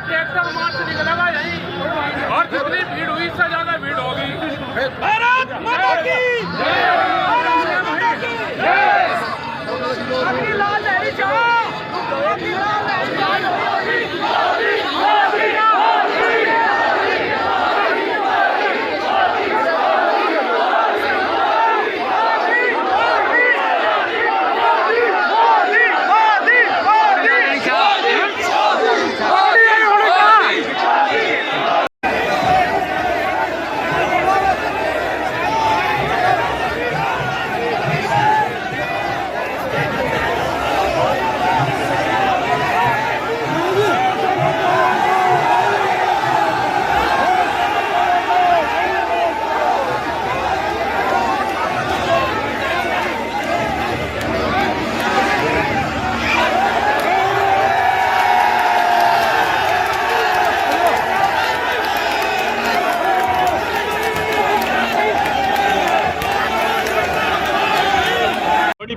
Tractor march निकलेगा यही, और जितनी भीड़ हुई इससे ज्यादा भीड़ होगी। भारत माता की जय, भारत माता की जय। अपनी लाल लहरी जाओ, अपनी लाल लहरी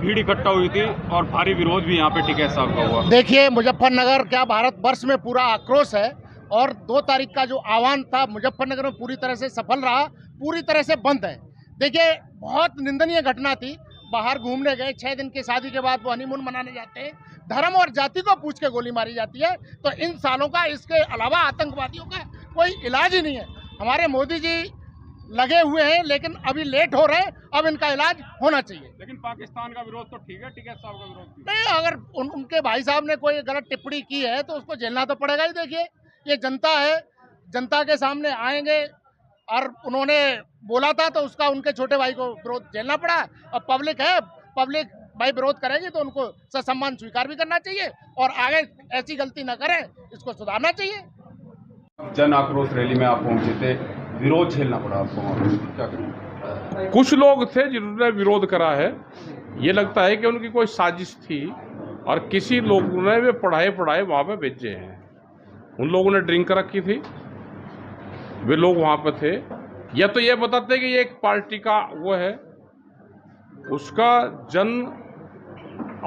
भीड़ इकट्ठा हुई थी और भारी विरोध भी यहाँ पे टिकैत साहब का हुआ। देखिए, मुजफ्फरनगर क्या भारत वर्ष में पूरा आक्रोश है और 2 तारीख का जो आह्वान था मुजफ्फरनगर में पूरी तरह से सफल रहा, पूरी तरह से बंद है। देखिए, बहुत निंदनीय घटना थी। बाहर घूमने गए, 6 दिन की शादी के बाद वो हनीमून मनाने जाते हैं, धर्म और जाति को पूछ के गोली मारी जाती है। तो इन सालों का इसके अलावा आतंकवादियों का कोई इलाज ही नहीं है। हमारे मोदी जी लगे हुए हैं, लेकिन अभी लेट हो रहे हैं। अब इनका इलाज होना चाहिए। लेकिन पाकिस्तान का विरोध तो ठीक है, टिकैत साहब का विरोध नहीं, अगर उनके भाई साहब ने कोई गलत टिप्पणी की है तो उसको झेलना तो पड़ेगा ही। देखिए, ये जनता है, जनता के सामने आएंगे और उन्होंने बोला था तो उसका उनके छोटे भाई को विरोध झेलना पड़ा। और पब्लिक है, पब्लिक भाई विरोध करेगी तो उनको ससम्मान स्वीकार भी करना चाहिए और आगे ऐसी गलती न करें, इसको सुधारना चाहिए। जन आक्रोश रैली में आप पहुंचे थे, विरोध झेलना पड़ा आपको, क्या करें? कुछ लोग थे जिन्होंने विरोध करा है। ये लगता है कि उनकी कोई साजिश थी और किसी लोगों ने वे पढ़ाए वहाँ पे भेजे हैं। उन लोगों ने ड्रिंक कर रखी थी, वे लोग वहाँ पे थे। या तो ये बताते कि ये एक पार्टी का वो है, उसका जन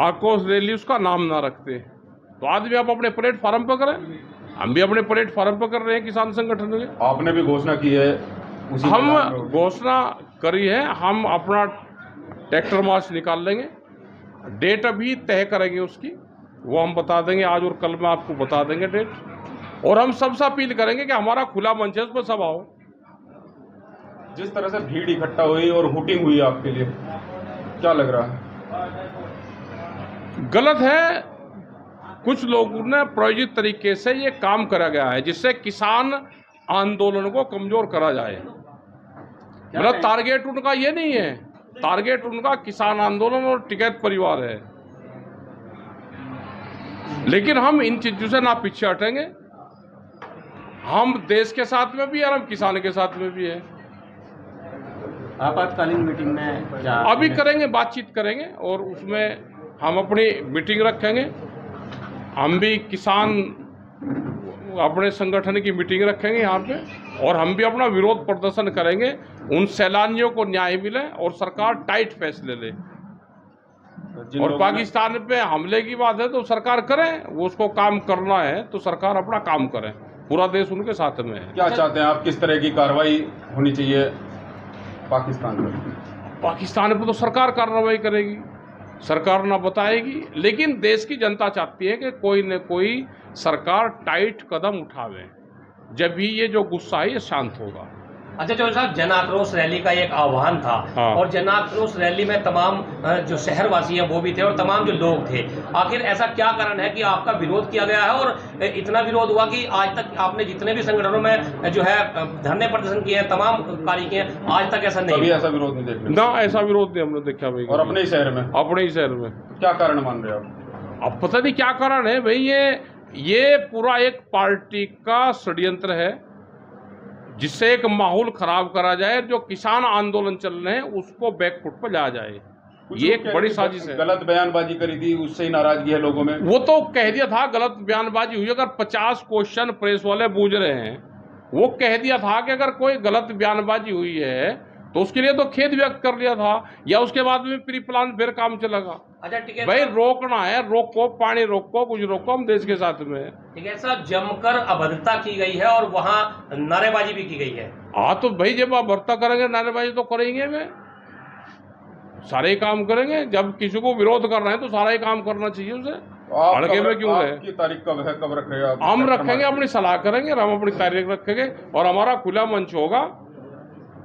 आक्रोश रैली उसका नाम ना रखते। तो आदमी आप अपने प्लेटफार्म पर करें, हम भी अपने प्लेटफार्म पर कर रहे हैं किसान संगठन के। आपने भी घोषणा की है, हम घोषणा करी है, हम अपना ट्रैक्टर मार्च निकाल लेंगे। डेट अभी तय करेंगे उसकी, वो हम बता देंगे आज और कल में आपको बता देंगे डेट। और हम सबसे अपील करेंगे कि हमारा खुला मंच है, उस पर सब आओ। जिस तरह से भीड़ इकट्ठा हुई और हुटिंग हुई आपके लिए क्या लग रहा है? गलत है। कुछ लोगों ने प्रायोजित तरीके से ये काम करा गया है जिससे किसान आंदोलन को कमजोर करा जाए। मतलब टारगेट उनका ये नहीं है, टारगेट उनका किसान आंदोलन और टिकैत परिवार है। लेकिन हम इन चीजों से ना पीछे हटेंगे। हम देश के साथ में भी है और हम किसान के साथ में भी है। आपातकालीन मीटिंग में क्या अभी करेंगे, बातचीत करेंगे और उसमें हम अपनी मीटिंग रखेंगे। हम भी किसान अपने संगठन की मीटिंग रखेंगे यहाँ पे और हम भी अपना विरोध प्रदर्शन करेंगे। उन सैलानियों को न्याय मिले और सरकार टाइट फैसले ले। और पाकिस्तान पे हमले की बात है तो सरकार करे, वो उसको काम करना है तो सरकार अपना काम करे। पूरा देश उनके साथ में है। क्या चाहते हैं आप, किस तरह की कार्रवाई होनी चाहिए पाकिस्तान पर? पाकिस्तान पर तो सरकार कार्रवाई करेगी, सरकार ना बताएगी। लेकिन देश की जनता चाहती है कि कोई न कोई सरकार टाइट कदम उठावे, जब भी ये जो गुस्सा है ये शांत होगा। अच्छा चौधरी साहब, जन आक्रोश रैली का एक आह्वान था। हाँ। और जन आक्रोश रैली में तमाम जो शहरवासी हैं वो भी थे और तमाम जो लोग थे। आखिर ऐसा क्या कारण है कि आपका विरोध किया गया है और इतना विरोध हुआ कि आज तक आपने जितने भी संगठनों में जो है धरने प्रदर्शन किए हैं, तमाम कार्य किए हैं, आज तक ऐसा नहीं? अभी ऐसा विरोध नहीं देखने ना, ऐसा विरोध नहीं हमने देखा भाई। और अपने ही शहर में? अपने ही शहर में। क्या कारण मान रहे हो आप? अब पता नहीं क्या कारण है भाई। ये पूरा एक पार्टी का षड्यंत्र है जिससे एक माहौल खराब करा जाए। जो किसान आंदोलन चल रहे हैं उसको बैकफुट पर लाया जाए, ये एक बड़ी साजिश है। गलत बयानबाजी करी थी, उससे ही नाराजगी है लोगों में। वो तो कह दिया था गलत बयानबाजी हुई। अगर 50 क्वेश्चन प्रेस वाले पूछ रहे हैं, वो कह दिया था कि अगर कोई गलत बयानबाजी हुई है तो उसके लिए तो खेद व्यक्त कर लिया था, या उसके बाद में प्री प्लान फिर काम चलेगा। अच्छा टिकैत भाई साहब, रोकना है, रोको, पानी रोको, कुछ रोको, हम देश के साथ में हैं। टिकैत साहब जमकर अभद्रता की गई है और वहाँ नारेबाजी भी की गई है। हाँ तो भाई जब आप भर्ता करेंगे, नारेबाजी तो करेंगे, में सारे ही काम करेंगे। जब किसी को विरोध कर रहे हैं तो सारा ही काम करना चाहिए उसे, हड़के में क्यों है। आपकी तारीख कब है, कब रखेगा? हम रखेंगे, अपनी सलाह करेंगे और हम अपनी तारीख रखेंगे और हमारा खुला मंच होगा।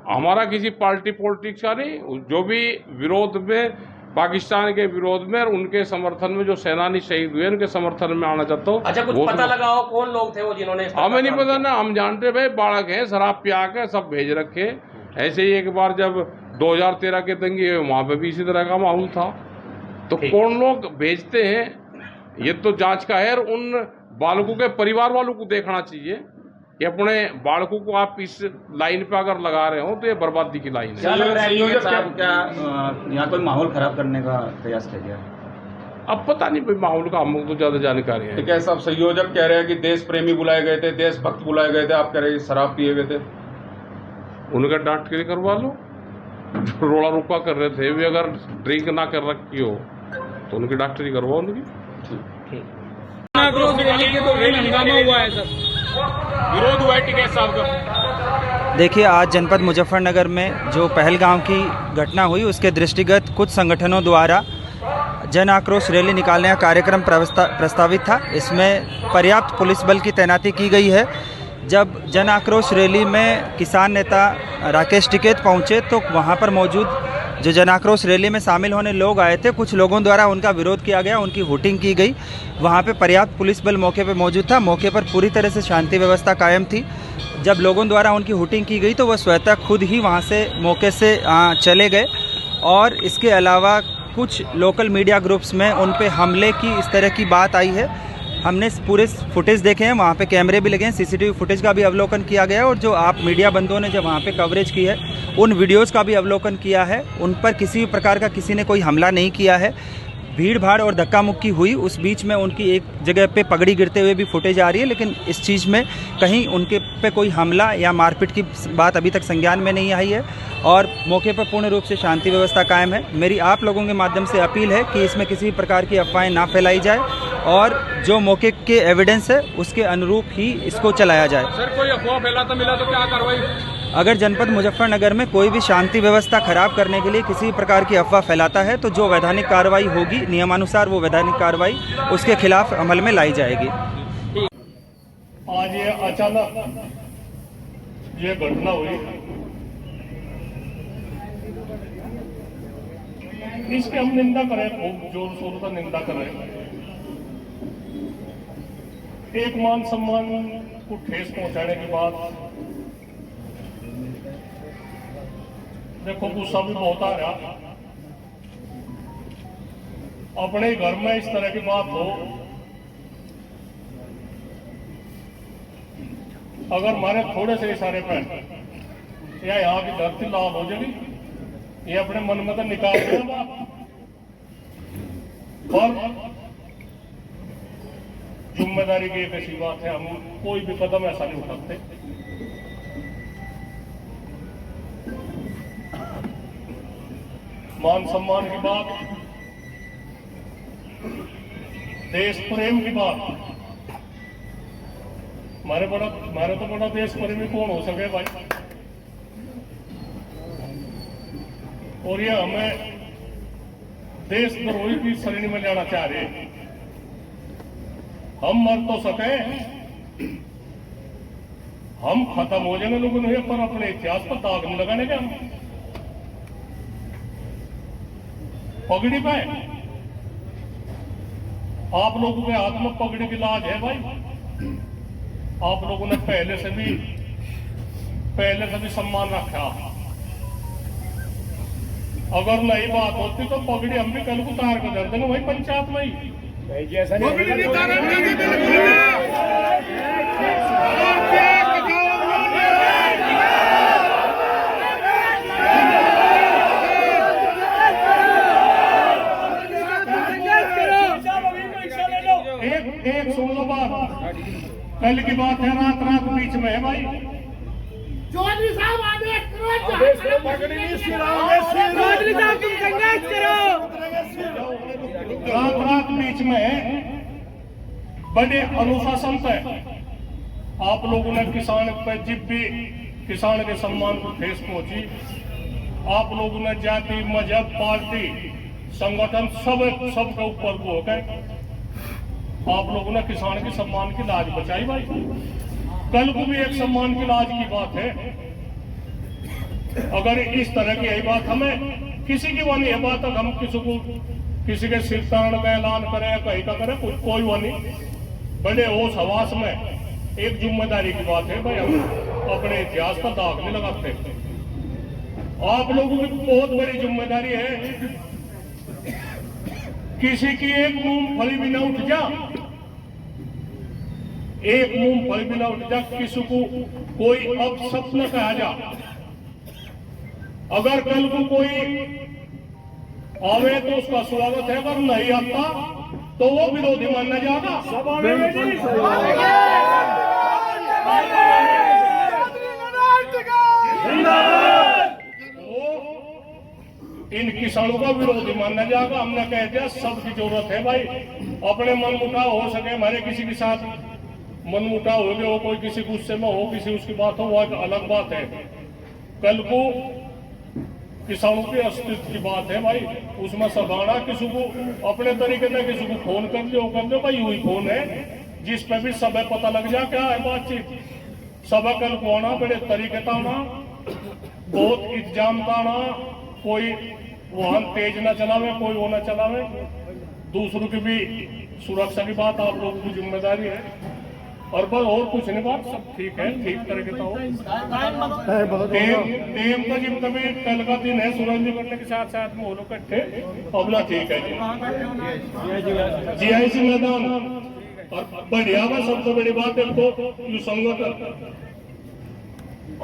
हमारा किसी पार्टी पॉलिटिक्स का नहीं, जो भी विरोध में, पाकिस्तान के विरोध में और उनके समर्थन में जो सेनानी शहीद हुए उनके समर्थन में आना चाहता हूँ। अच्छा, कुछ पता लगा हो कौन लोग थे वो जिन्होंने इस तरह हमें का नहीं काम पता किया? ना, हम जानते भाई बालक हैं, शराब पिया के सब भेज रखे। ऐसे ही एक बार जब 2013 के दंगे हुए वहाँ पे भी इसी तरह का माहौल था। तो ठीक। कौन लोग भेजते हैं ये तो जांच का है, और उन बालकों के परिवार वालों को देखना चाहिए कि अपने बालकों को आप इस लाइन पे अगर लगा रहे हो तो ये बर्बादी की लाइन है। क्या लग रहा है संयोजक कि साहब क्या यहाँ कोई माहौल खराब करने का प्रयास किया गया? अब पता नहीं भाई माहौल का हमको तो ज्यादा जानकारी है। ठीक है साहब, संयोजक कह रहे हैं कि देश प्रेमी बुलाए गए थे, देशभक्त बुलाए गए थे, आप कह रहे हैं शराब पिए गए थे। उनका डांट के करवा लो, जो रोड़ा रुका कर रहे थे वे अगर ड्रिंक ना कर रखी हो तो उनकी डॉक्टरी करवाओ उनकी। विरोध हुआ है टिकैत साहब का। देखिए, आज जनपद मुजफ्फरनगर में जो पहलगाम की घटना हुई उसके दृष्टिगत कुछ संगठनों द्वारा जन आक्रोश रैली निकालने का कार्यक्रम प्रस्तावित था। इसमें पर्याप्त पुलिस बल की तैनाती की गई है। जब जन आक्रोश रैली में किसान नेता राकेश टिकैत पहुंचे तो वहां पर मौजूद जो जन आक्रोश रैली में शामिल होने लोग आए थे, कुछ लोगों द्वारा उनका विरोध किया गया, उनकी हुटिंग की गई। वहां पे पर्याप्त पुलिस बल मौके पे मौजूद था। मौके पर पूरी तरह से शांति व्यवस्था कायम थी। जब लोगों द्वारा उनकी हुटिंग की गई तो वह स्वतः खुद ही वहां से मौके से चले गए। और इसके अलावा कुछ लोकल मीडिया ग्रुप्स में उन पे हमले की इस तरह की बात आई है। हमने पूरे फुटेज देखे हैं, वहाँ पे कैमरे भी लगे हैं, सीसीटीवी फुटेज का भी अवलोकन किया गया है। और जो आप मीडिया बंधुओं ने जब वहाँ पे कवरेज की है उन वीडियोज़ का भी अवलोकन किया है। उन पर किसी भी प्रकार का किसी ने कोई हमला नहीं किया है। भीड़ भाड़ और धक्का मुक्की हुई, उस बीच में उनकी एक जगह पे पगड़ी गिरते हुए भी फुटेज आ रही है, लेकिन इस चीज़ में कहीं उनके पे कोई हमला या मारपीट की बात अभी तक संज्ञान में नहीं आई है। और मौके पर पूर्ण रूप से शांति व्यवस्था कायम है। मेरी आप लोगों के माध्यम से अपील है कि इसमें किसी प्रकार की अफवाहें ना फैलाई जाए और जो मौके के एविडेंस है उसके अनुरूप ही इसको चलाया जाए। सर, कोई अफवाह फैलाता मिला तो क्या कार्रवाई? अगर जनपद मुजफ्फरनगर में कोई भी शांति व्यवस्था खराब करने के लिए किसी प्रकार की अफवाह फैलाता है तो जो वैधानिक कार्रवाई होगी, नियमानुसार वो वैधानिक कार्रवाई उसके खिलाफ अमल में लाई जाएगी। आज ये अचानक ये घटना हुई, इसकी हम निंदा करें, खूब जोर शोर से निंदा करें। एक मान सम्मान को ठेस पहुंचाने के बाद देखो गुस्सा भी बहुत आ रहा। अपने घर में इस तरह की बात हो, अगर हमारे थोड़े से इशारे पर या यहाँ की धरती लाल हो जाएगी, ये अपने मन में तो निकाल देगा। और जिम्मेदारी की एक ऐसी बात है, हम कोई भी कदम ऐसा नहीं उठाते। मान सम्मान की बात, देश प्रेम की बात, हमारे तो बड़ा देश प्रेमी कौन हो सके भाई। और ये हमें देशद्रोही की श्रेणी में लेना चाह रहे हैं। हम मर तो सके, हम खत्म हो जाएंगे लोगों ने, पर अपने इतिहास पर दाग नहीं लगाने का। पगड़ी पे आप लोगों के हाथ में पगड़ी की लाज है भाई। आप लोगों ने पहले से भी सम्मान रखा। अगर नई बात होती तो पगड़ी हम भी कल को उतार कर दे देंगे वही पंचायत में ही। जैसा एक 16 बात कल की बात है, रात बीच में है भाई। चौधरी साहब आदेश करो, चौधरी साहब तुम संघर्ष करो। रात बीच में बड़े अनुशासन से आप लोगों ने किसान पे जिब भी किसान के सम्मान को ठेस पहुंची। आप लोगों ने जाति मजहब पार्टी संगठन सब के ऊपर को हो गए। आप लोगों ने किसान के सम्मान की लाज बचाई भाई। कल को भी एक सम्मान की लाज की बात है। अगर इस तरह की यही बात हमें किसी की वानी है बात, हम किसी के सिर तारण का ऐलान करें कहीं का करें कोई वानी बड़े होश हवास में एक जिम्मेदारी की बात है भाई। हम अपने इतिहास पर दाग नहीं लगाते। आप लोगों की बहुत बड़ी जिम्मेदारी है। किसी की एक मूंगफली भी ना उठ जा, एक मूंगफली भी ना उठ जा, किसी को कोई अपशब्द न कहा जा। अगर कल को कोई आवे तो उसका स्वागत है, अगर नहीं आता तो वो विरोधी माना जाएगा। इन किसानों का विरोधी माना जाएगा। हमने कह दिया सबकी जरूरत है भाई। अपने मन मुटाव हो सके, हमारे किसी के साथ मन मुटाव हो गया हो, कोई किसी गुस्से में हो, किसी उसकी बात हो, वो एक अलग बात है। कल को किसानों के अस्तित्व की बात है भाई, उसमें सबाना किसी को अपने तरीके से किसी को फोन कर दो भाई, वही फोन है जिस पे भी सब पता लग जा क्या है बातचीत। सब कल को आना बड़े तरीके का आना, बहुत इंतजाम का आना, कोई वाहन तेज न चलावे, कोई वो न चलावे। दूसरों की भी सुरक्षा की बात आप लोगों की जिम्मेदारी है। और बस और कुछ नहीं, बात सब ठीक है, ठीक तरीके का हो। टेम का जिम कभी कल का दिन है, सूरज निकलने के साथ साथ में वो लोग इकट्ठे अपना ठीक है जी। जीआईसी मैदान और बढ़िया में सबसे बड़ी बात है तो संगठन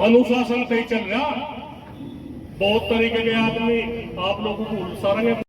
अनुशासन से ही चल रहा। बहुत तरीके के आदमी आप लोगों को सारेंगे।